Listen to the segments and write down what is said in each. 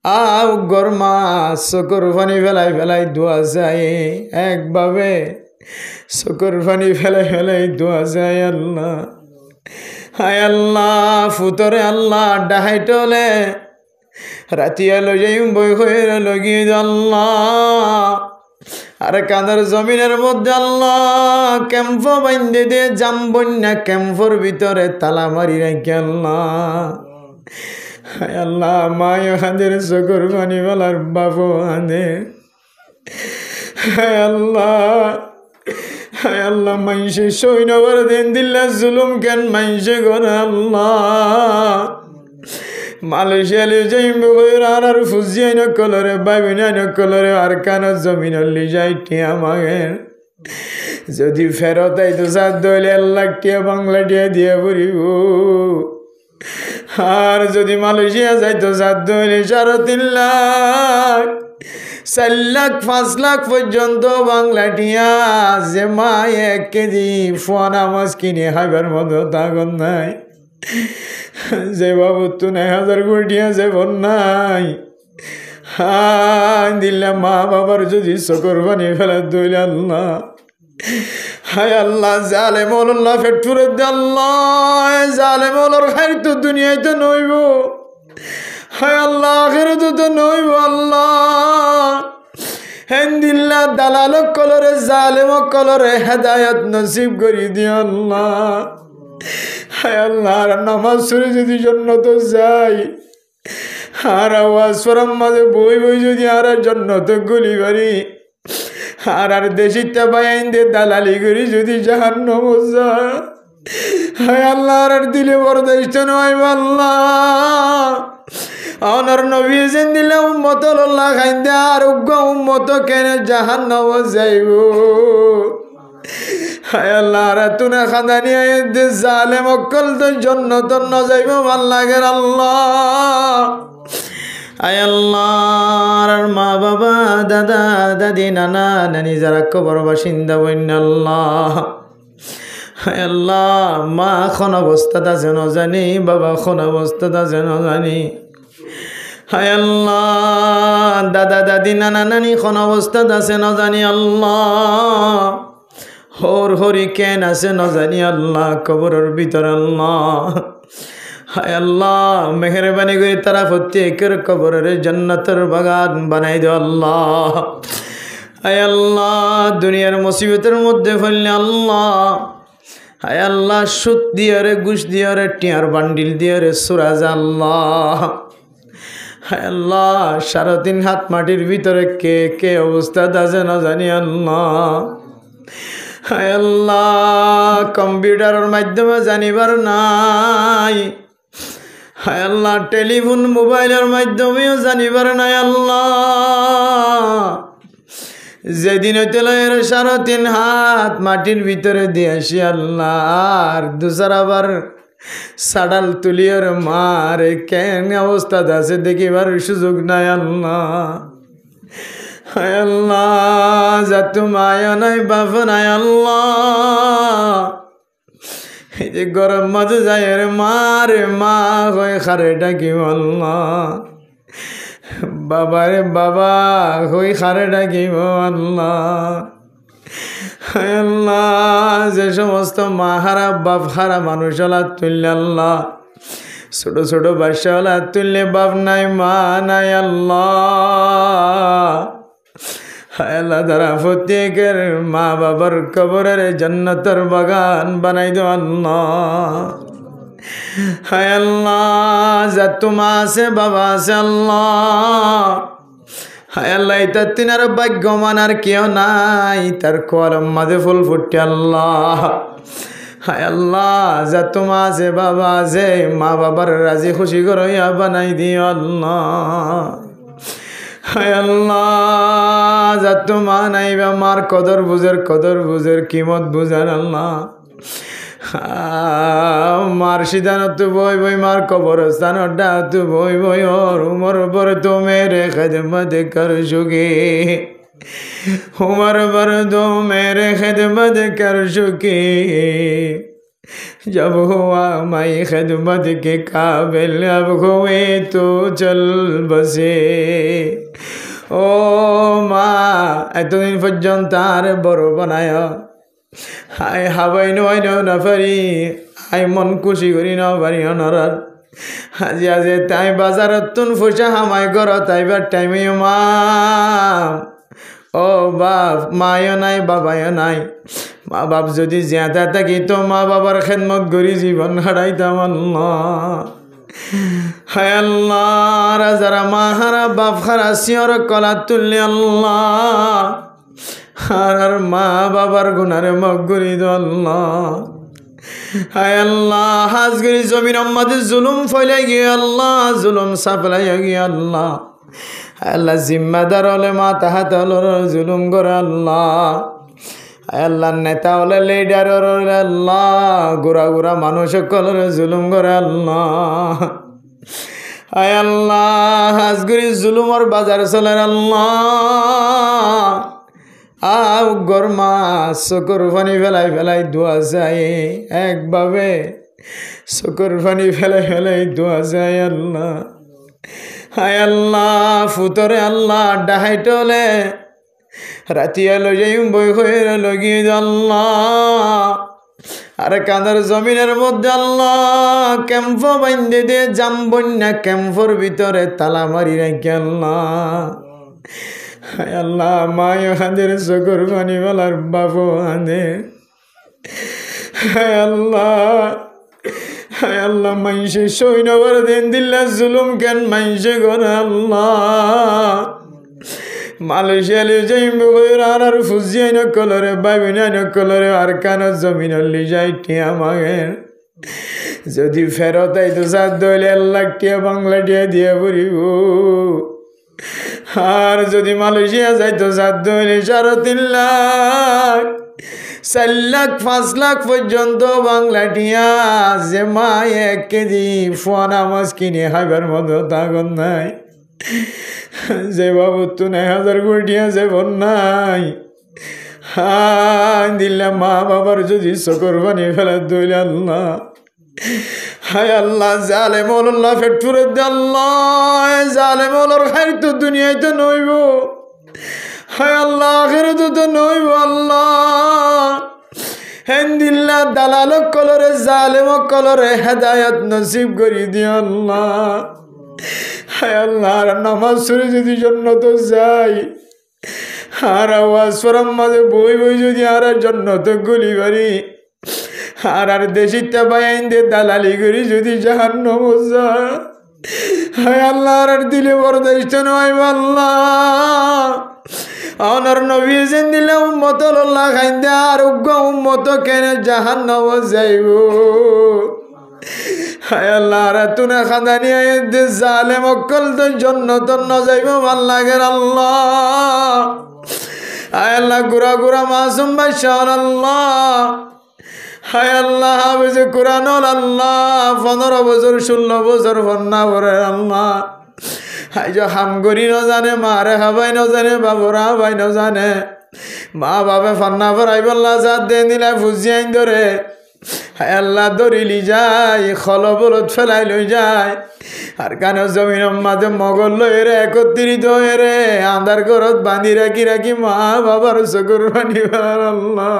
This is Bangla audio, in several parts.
আও গরমা চকুর পানি ফেলাই ফেলাই দোয়া যায় একভাবে চকুর পানি ফেলাই ফেলাই দোয়া যায় আল্লাহ হায় আল্লাহ ফুতরে আল্লাহ ডাহাইটলে রাতিয়া লই যাই বই হয়ে লগিয়ে আল্লাহ আর কাঁদার জমিনের মধ্যে আল্লাহ ক্যাম্প বাইন্দে দিয়ে জাম বন্যা ক্যাম্পর ভিতরে তালা মারি রাখি আল্লাহ হায় আল্লাহ মায় হাদের চকুর পানি বেলার বাবু আনে হায় আল্লাহ মাইসে সৈন্যবার দিন দিল্লা জুলুম কেন মাইসে করে আল্লাহ মালয়েশিয়ালে যাইব আর ফুজিয়াই নকলরে বাইবিনা নকলরে আর কানো জমিনলি যাই টিয়া মাগের যদি ফেরত আইতো 7 লাখ টিয়া বাংলা টিয়া দিয়ে পড়িব আর যদি মালয়েশিয়া যাইতো 3.5 লাখ 4 লাখ 5 লাখ পর্যন্ত বাংলা টিয়া যে মা 1 কেজি ফোনা মাছ কিনে খাইবার মতো তাগন নাই যে বাবু তো 9,000 কোটি আছে নাই হায় দিল্লা মা বাবার যদি চকুর পানি ফেলা দইল আল্লাহ হায় আল্লাহ জালেম আল্লাহ ফেটফুরে দে আল্লাহ জালেম আল্লাহর খাই তো দুনিয়ায় তো নইব হায় আল্লাহ আখিরাতে তো নইব আল্লাহ হেন্দিল্লা দালালক কলরে জালেমক কলরে হেদায়েত নসিব করি দিও আল্লাহ হায় আল্লাহ নামাজ পড়ে যদি জান্নাত যাই আর আওয়াজ ফরম মাঝে বই বই যদি আর জান্নাত গলি বাড়ি আর দেশিটা বাইন দে দালালি করি যদি জাহান্নাম যায় হায় আল্লাহ আর দিলে বরদাস্ত নয় আল্লাহ আমার নবী যেন দিলে উম্মত আল্লাহ খাইন দে আর উগ্র উম্মত কেন জাহান্নাম যাইব হায় আল্লাহ তুনা খাদানি দে জালেম অকল তো জান্নাত ন যাইব ভাল লাগে আল্লাহ আয় আল্লাহ মা বাবা দাদা দাদি নানা নানি যারা কবর বাসিন্দা বন্য আল্লাহ হায় আল্লাহ মা কোন অবস্থাটা যেন জানি বাবা কোন অবস্থাটা যেন জানি হায় আল্লাহ দাদা দাদি নানা নানি কোন অবস্থাটা আছে ন জানি আল্লাহ হর হরি কেন আছে ন জানি আল্লাহ কবরের ভিতর আল্লাহ হায় আল্লাহ মেহরবানি করে তারা প্রত্যেকের কবরের জান্নাতের বাগান বানাই দে আল্লাহ হায় আল্লাহ দুনিয়ার মুসিবতের মধ্যে ফেললে আল্লাহ হায় আল্লাহ সুদ দিয়ে রে ঘুষ দিয়ে রে টিয়ার বান্ডিল দিয়ে রে সুরাজ আল্লাহ হায় আল্লাহ 3.5 হাত মাটির ভিতরে কে কে অবস্থা আছে না জানি আল্লাহ হায় আল্লাহ কম্পিউটারের মাধ্যমে জানিবার নাই হায় আল্লাহ টেলিফোন মোবাইলের মাধ্যমেও জানিবার নাই আল্লাহ যেদিন হইতে 3.5 হাত মাটির ভিতরে দিয়ে আসি আল্লাহ আর দুসারাবার সাডাল তুলিয়ার মার কেন অবস্থা আছে দেখিবার সুযোগ নাই আল্লাহ হায় আল্লাহ যাতু মায়া নাই বাপ নাই আল্লাহ এই যে গরম মাঝে যায় রে মারে মা হয়ে খারে ডাকি আল্লাহ বাবা রে বাবা হয়ে খারে ডাকি আল্লাহ হায় আল্লাহ যে সমস্ত মা হারা বাপ হারা মানুষ হলা তুললে আল্লাহ ছোট ছোট বাচ্চা হলা তুললে বাপ নাই মা নাই আল্লাহ হায় আল্লাহ তারা প্রত্যেকের মা বাবার কবরের জান্নাতের বাগান বানাই দো আল্লাহ হায় আল্লাহ যত মা আছে বাবা আছে আল্লাহ হায় আল্লাহ এটা তিনার ভাগ্যমান আর কেউ নাই তার কলম মাঝে ফুল ফুটে আল্লাহ হায় আল্লাহ যত মা আছে বাবা আছে মা বাবার রাজি খুশি করিয়া বানাই দিও আল্লাহ হায় আল্লাহ যত মা নাইবা মার কদর বুঝের কিমত বুঝার আল্লাহ মার সিদ্ধান্ত বই বই মার কবরস্থান তু বই বই ওর উমর পর তো মেরে খেদমত কর চুকি উমর পর তো মেরে খেদমত কর চুকি जब हुआ मैं खिदमत के काबिल अब हुए तो चल बसे ও মা এতদিন পর্যন্ত আর বড় বানায় হাই হাবাই নয় না পারি আই মন খুশি করি না পারি অনরার আজি আজি তাই বাজারত তুন ফুসা হামাই ঘর তাইবার টাইমে মা ও বাপ মায়ও নাই বাবায়ও নাই মা বাপ যদি জিয়াদা থাকি তো মা বাবার খেদমত করি জীবন হারাইতাম আল্লাহ হায় আল্লাহ রাজারা মা হারা বাপ হারা শিওর কলা তুললে আল্লাহ আর মা বাবার গুনারে মাফ করি দাও আল্লাহ হায় আল্লাহ হাজগিরি জমিন আমাদের জুলুম ফেলে গিয়ে আল্লাহ জুলুম সাফলাই গিয়ে আল্লাহ আল্লাহ জিম্মাদার হলে মা তাহাত জুলুম করে আল্লাহ আল্লাহ নেতা হলে লিডার হলে আল্লাহ গোড়া গোড়া মানুষ সকলের জুলুম করে আল্লাহ আয় আল্লাহ হাজগুড়ি জুলুমর বাজার চলে আল্লাহ আও গরমা চকুর পানি ফেলাই ফেলাই দোয়া যায় একভাবে চকুর পানি ফেলাই ফেলাই দোয়া যায় আল্লাহ হায় আল্লাহ ফুতরে আল্লাহ ডাহাইটলে রাতিয়া লো যাই বই হয়ে লগিয়ে আল্লাহ আর কাঁদার জমিনের মধ্যে আল্লাহ ক্যাম্প বাইন্দে দিয়ে জাম বন্যা ক্যাম্পর ভিতরে তালা মারি রাখি আল্লাহ হায় আল্লাহ মায় হাদের চকুর পানি বেলার বাবু হাদে হায় আল্লাহ মাইসে সৈন্যবার দিন দিল্লা জুলুম কেন মাইসে করে আল্লাহ মালয়েশিয়ালে যাইব আর ফুজিয়াই নকলরে বাইবিনাই নকলরে আর কানত জমিনলি যাই টিয়া মাগে যদি ফেরত আইতো 7 লাখ টিয়া বাংলা টিয়া দিয়ে পড়িব আর যদি মালয়েশিয়া যাইতো 3.5 লাখ 4 লাখ 5 লাখ পর্যন্ত বাংলা টিয়া যে মা 1 কেজি ফোয়ানা মাছ কিনে খাইবার মতো তাগত নাই যে বাবু তো 9,000 কোটি আছে নাই হায় দিল্লা মা বাবার যদি চকুর পানি ফেলে দইল আল্লাহ হায় আল্লাহ জালেম আল্লাহ ফেটফুরে আল্লাহ জালেম আল্লাহর খাই তো দুনিয়ায় তো নইব হায় আল্লাহ আখিরাতে তো নইব আল্লাহ হেন্দিল্লা দালাল কলরে জালেম কলরে হেদায়েত নসিব করি দিও আল্লাহ হায় আল্লাহ নামাজ পড়ে যদি জান্নাত যাই আর আওয়াজ ফরম মাঝে বই বই যদি আর জান্নাত গলি বাড়ি আর দেশিটা বাইন দে দালালি করি যদি জাহান্নাম যায় হায় আল্লাহ আর দিলে বরদাস্ত নয় আল্লাহ অনর নবী যেন দিলে উম্মত আল্লাহ খাইন্দে আর উগ্র উম্মত কেন জাহান্নাম যাইব হায় আল্লাহ রাতুনা খাদানি আয়াত জালেম অকল তো জান্নাত ন যাইব ভাল লাগে আল্লাহ হায় আল্লাহ গুরা গুরা মাসুম বাশার আল্লাহ হায় আল্লাহ হাফেজ কোরআন আল্লাহ 15 বছর 16 বছর ফন্না পড়ে আল্লাহ হাই যে হাম করি ন জানে মারে হাবাই ন জানে বাবরা হাবাই ন জানে মা বাবা ফন্না পড়াই বললা জাত দেন দিলা ফুজিয়াইন ধরে হায় আল্লাহ দরিলি যায় খলবলত ফেলাই লই যায় আর কান জমিন মাঝে মগল লই রে একত্রিত হয়ে রে আন্ধার ঘরত বাঁধি রাখি রাখি মা বাবার চকুর পানি আল্লাহ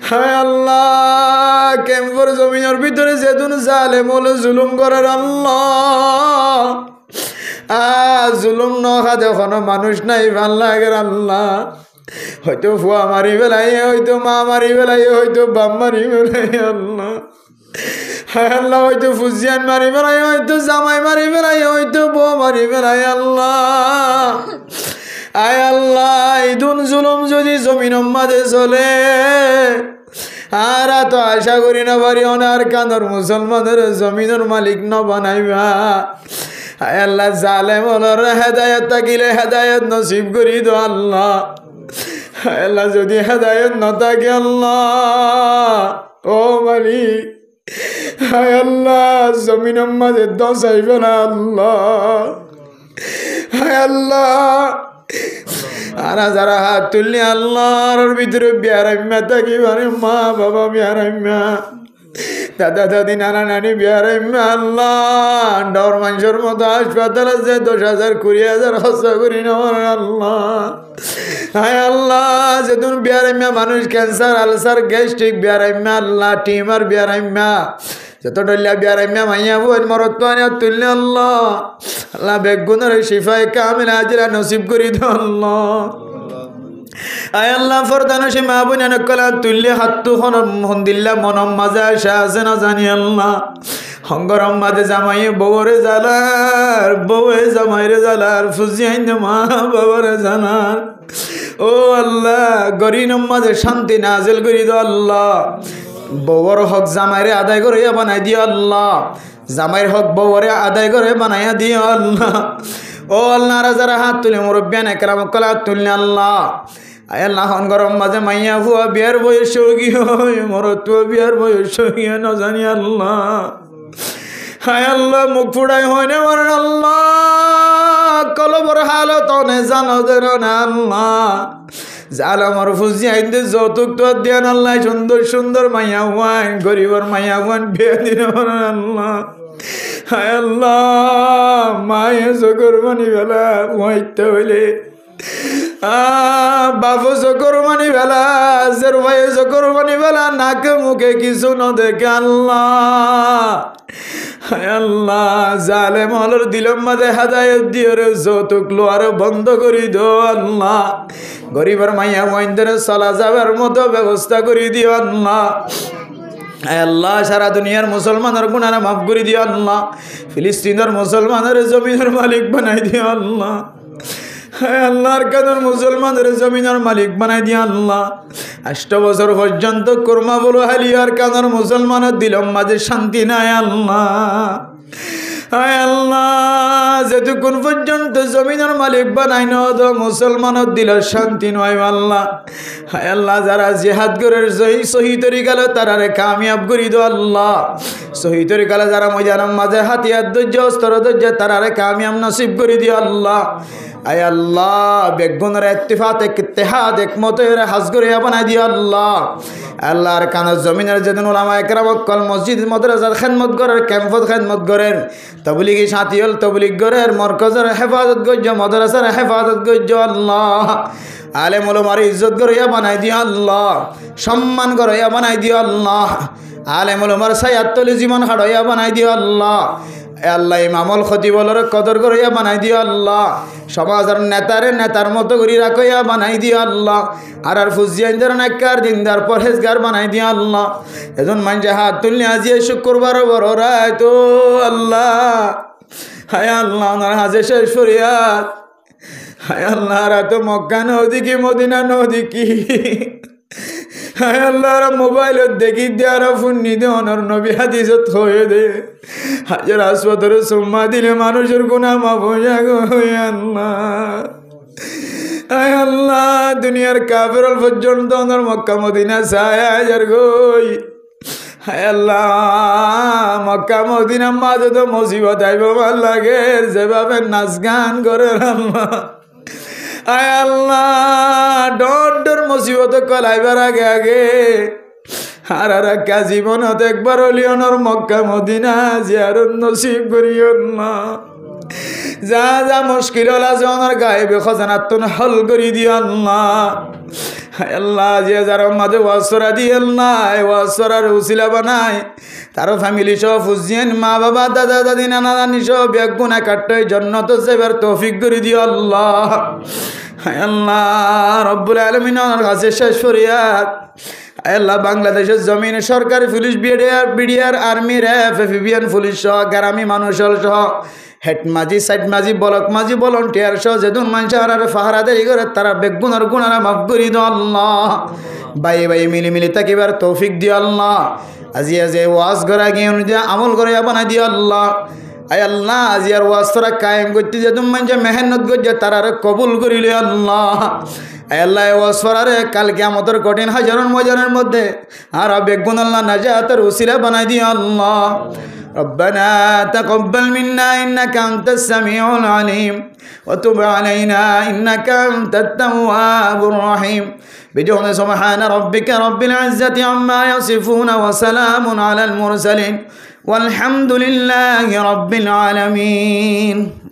হায় আল্লাহ ক্যাম্পর জমিনের ভিতরে যেদিন জালেম হলো জুলুম করার আল্লাহ জুলুম নখাদে কোনো মানুষ নাই ভাল লাগে আল্লাহ হয়তো ফুয়া মারি বেলাই হয়তো মা মারি বেলাই হয়তো বাপ মারি বেলাই আল্লাহ হায় আল্লাহ হয়তো ফুজিয়ান মারি বেলাই হয়তো জামাই মারি বেলাই হয়তো বউ মারি বেলাই আল্লাহ আয় আল্লাহ ইদুন জুলুম যদি জমিন মাঝে চলে আর তো আশা করি না পারি ওনার কান্দর মুসলমানের জমিনের মালিক ন বানাইবা আয় আল্লাহ জালেম ওনার হেদায়ত থাকিলে হেদায়ত নসিব করি দো আল্লাহ আয় আল্লাহ যদি হেদায়ত ন থাকে আল্লাহ ও মালিক আয় আল্লাহ জমিনের মাঝে দশাইবে না আল্লাহ আয় আল্লাহ আর যারা হাত তুললি আল্লাহর ভিতরে বিয়ারাইম্যা থাকি মানে মা বাবা বিয়ারাইম্যা দাদা দাদি নানা নানি বিয়ারাইম্যা আল্লাহ ডর মানুষের মতো হাসপাতাল আছে 10,000 20,000 খরচা করি নেওয়ার আল্লাহ হায় আল্লাহ যেদিন বিয়ারাইম্যা মানুষ ক্যান্সার আলসার গ্যাস্ট্রিক বিয়ারাইম্যা আল্লাহ টিমার বিয়ারাইম্যা যত ডলিয়া বিয়ারাইম্যা মাইয়া বোন মরত তুললে আল্লাহ আল্লাহ বেগুনের শিফায় কামিল হাজিরা নসিব করি দো আল্লাহ আয় আল্লাহ ফরদানসি মা বোন কলা তুললে হাতু হন্দিল্লা মনম মাঝে আসা আছে না জানি আল্লাহ হঙ্গরম মাঝে জামাই বউরে জ্বালার বউয়ে জামাইরে জ্বালার ফুজিয়াইন মা বাবারে জানার ও আল্লাহ গরিনম মাঝে শান্তি নাজিল করি দো আল্লাহ বউর হক জামাইরে আদায় করে বানাই দিও আল্লাহ জামাইর হক বউরে আদায় করে বানাইয়া দিও আল্লাহ ও আল্লাহ যারা হাত তুলে মুরব্বিয়ান একরাম কলা তুললে আল্লাহ আয় আল্লাহ গরম মাঝে মাইয়া ভুয়া বিয়ার বয়স গিয়ে মরত বিয়ার বয়স গিয়ে ন জানি আল্লাহ হায় আল্লাহ মুখ ফুড়াই হয় না মারেন আল্লাহ কলবর হালত অনে জানো দেন না আল্লাহ জাল আমার ফুজি আইতে যৌতুক তো দেন আল্লাহ সুন্দর সুন্দর মাইয়া হুয়ান গরিবর মাইয়া হুয়ান বিয়ে দিন আল্লাহ হায় আল্লাহ মায়ে চকর মানি বেলা হইতে হইলে বাবু চকর মানি বেলা জের ভাই চকর মানি বেলা নাকে মুখে কিছু ন দেখে আল্লাহ হায় আল্লাহ জালেম হলর দিলম মাঝে হাদায়ত দিও রে যৌতুক লোয়ার বন্ধ করি দো আল্লাহ গরিবের মাইয়া মহিন্দের চলা যাবার মতো ব্যবস্থা করে দিও আল্লাহ আল্লাহ সারা দুনিয়ার মুসলমানের গুনাহ মাফ করে দিও আল্লাহ ফিলিস্তিনের মুসলমানের জমিনের মালিক বানাই দিও আল্লাহ আল্লাহর কাদের মুসলমানের জমিনের মালিক বানাই দিও আল্লাহ 8 বছর পর্যন্ত কুরমা বলো হালিয়ার কাদের মুসলমানের দিলম মাঝে শান্তি নাই আল্লাহ হায় আল্লাহ যেতক্ষণ পর্যন্ত জমিনের মালিক বানাই ন মুসলমানের দিলের শান্তি নয় আল্লাহ হায় আল্লাহ যারা জিহাদ করে সহি তরিকালে তারারে কামিয়াব করি দো আল্লাহ সহি তরিকালে যারা ময়দানের মাঝে হাতিয়ার ধৈর্য অস্ত্র ধৈর্য তারারে কামিয়াব নসিব করে দিও আল্লাহ আয় আল্লাহ বেগুনের ইত্তেফাক ইত্তেহাদ একমতের হাজ করে বানাই দিও আল্লাহ আল্লাহর কানের জমিনের যেদিন উলামা একরাম কল মসজিদ মাদ্রাসার খেদমত করেন ক্যাম্পত খেদমত করেন তবলিগি সাথী হল তবলিগ করেন মরকজের হেফাজত গজ্জ মাদ্রাসার হেফাজত গজ্জ আল্লাহ আলেম ওলামার ইজ্জত করিয়া বানাই দিও আল্লাহ সম্মান করিয়া বানাই দিও আল্লাহ আলেম ওলামার সায়াত্তলি জীবন হাড়াইয়া বানাই দিও আল্লাহ আল্লাহ ইমামুল খতিবলর কদর করিয়া বানাই দিও আল্লাহ সমাজের নেতারে নেতার মতো করি রাখিয়া বানাই দিও আল্লাহ আর ফুজিয়ানদের নেককার দিনদার পরহেজগার বানাই দিও আল্লাহ এজন মানুষে হাত তুললে আজিয়ে শুক্রবার বড় রায় তো আল্লাহ হায় আল্লাহ ওনার হাজে শেষ ফরিয়াদ হায় আল্লাহ তো মক্কা নদী কি মদিনা নদী কি হায় আল্লাহ মোবাইল দেখি দে আর ফোন নিদে অনর নবী হাদিসত হয়ে দে হাজার হাসপাতালে সুম্মা দিলে মানুষের গুনাহ মাফ হয়ে আল্লাহ হায় আল্লাহ দুনিয়ার কাফের পর্যন্ত অনর মক্কা মদিনা চায় হাজার গই হায় আল্লাহ মক্কা মদিনা মাঝে তো মুসিবত আইব ভাল লাগে যেভাবে নাচ গান করে আল্লাহ আয় আল্লাহ ডর ডর মুসিবত কলাইবার আগে আগে আর একা জীবনত একবার হলিয়নর মক্কা মদিনা জিয়ারত নসিব করিও না যা যা মুশকিল আছে ওনার গায়েবে খজানাতুন হল করি দিও আল্লাহ হায় আল্লাহ যে যার মাঝে ওয়াসরা দিয়েল নাই ওয়াসরার উসিলা বানায় তারও ফ্যামিলি সহ ফুজিয়েন মা বাবা দাদা দাদি নানা নানি সহ বেগুনা কাট্টই জন্নত সেবার তৌফিক করে দিও আল্লাহ হায় আল্লাহ রব্বুল আলামিন ওনার কাছে শেষ ফরিয়াদ হায় আল্লাহ বাংলাদেশের জমিনে সরকারি police BDR army RAB FBN police সহ গ্রামী মানুষ সহ হেড মাঝি সাইড মাঝি বলক মাঝি ভলান্টিয়ার সহ যেদিন মানুষ আর ফাহারাদারি করে তারা বেগুনার গুনারা মাফ করি দিও আল্লাহ বাই বাই মিলি মিলি তাকিবার তৌফিক দিও আল্লাহ আজি আজি ওয়াজ করা গিয়ে অনুযায়ী আমল করে বানাই দিও আল্লাহ আয় আল্লাহ আজি আর ওয়াজ তোরা কায়েম করতে যেদিন মানুষ মেহনত করছে তারা কবুল করিলে আল্লাহ আয় আল্লাহ ওয়াজ করারে কালকে আমাদের কঠিন হাজারন মজারের মধ্যে আর বেগুন আল্লাহ নাজাতের উসিলা বানাই দিও আল্লাহ ربنا تقبل منا إنك أنت السميع العليم وتب علينا إنك أنت التواب الرحيم بجهد سبحان ربك رب العزة عما يصفون وسلام على المرسلين والحمد لله رب العالمين.